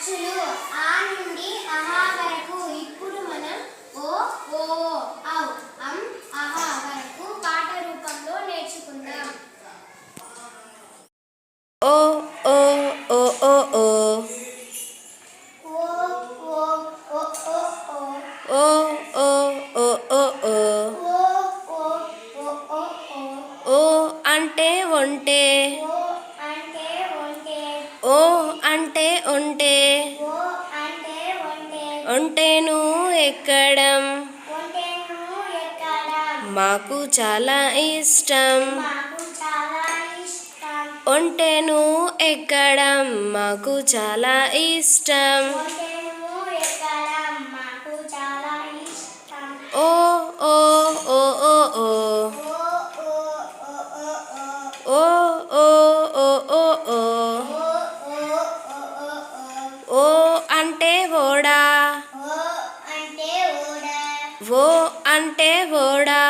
అచ్చులు ఆ నుండి అహా వరకు. ఇప్పుడు మనం ఓ ఓ ఔ అం అహా వరకు పాట రూపంలో నేర్చుకుందాం. ఓ ఓ ఓ ఓ ఓ ఓ ఓ ఓ ఓ ఓ ఓ అంటే ఒంటె. ఓ అంటే ఒంటె. ఒంటెను ఎక్కడం మాకు చాలా ఇష్టం. ఒంటెను ఎక్కడం మాకు చాలా ఇష్టం. ఓ ఓ ఓ ఓ ఓ ఓ ఓ ఓ ఓ ఓ ఓ అంటే ఓడా. ఓ అంటే ఓడా.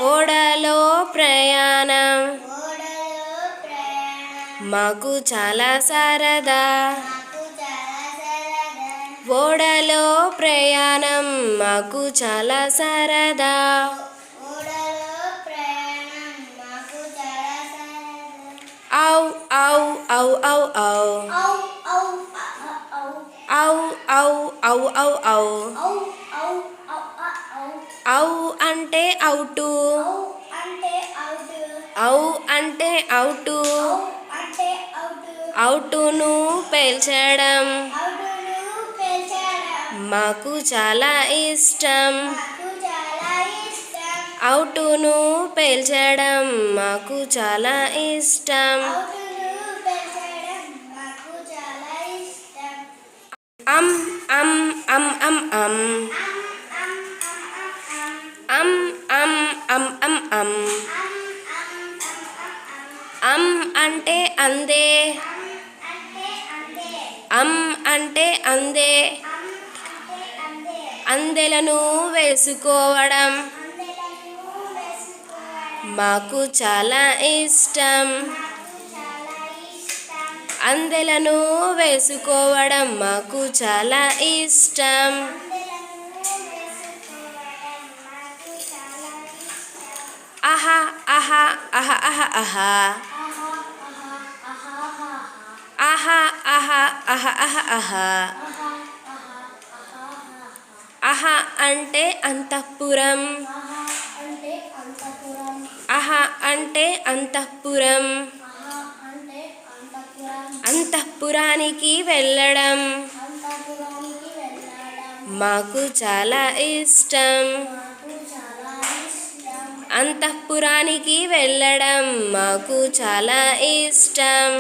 ఓడలో ప్రయాణం మాకు చాలా సరదా. ఓడలో ప్రయాణం మాకు చాలా సరదా. ఔ ఔ ఔ ఔ ఔ ఔ ఔ ఔ ఔ ఔ ఔ అంటే అవుటు. ఔ అంటే అవుటు. అవుటును పేల్చడం మాకు చాలా ఇష్టం. అవుటును పేల్చడం మాకు చాలా ఇష్టం. అం అం అం అం అం అం అం అం అం అం అం అంటే అందే. అం అంటే అందే. అందెలను వేసుకోవడం మాకు చాలా ఇష్టం. అందెలను వేసుకోవడం మాకు చాలా ఇష్టం. అహా అహా అహ అహ అహా అహా అహా అహ అహ అహా అహ అంటే అంతఃపురం. అహ అంటే అంతఃపురం. అంతఃపురానికి వెళ్ళడం మాకు చాలా ఇష్టం. అంతఃపురానికి వెళ్ళడం మాకు చాలా ఇష్టం.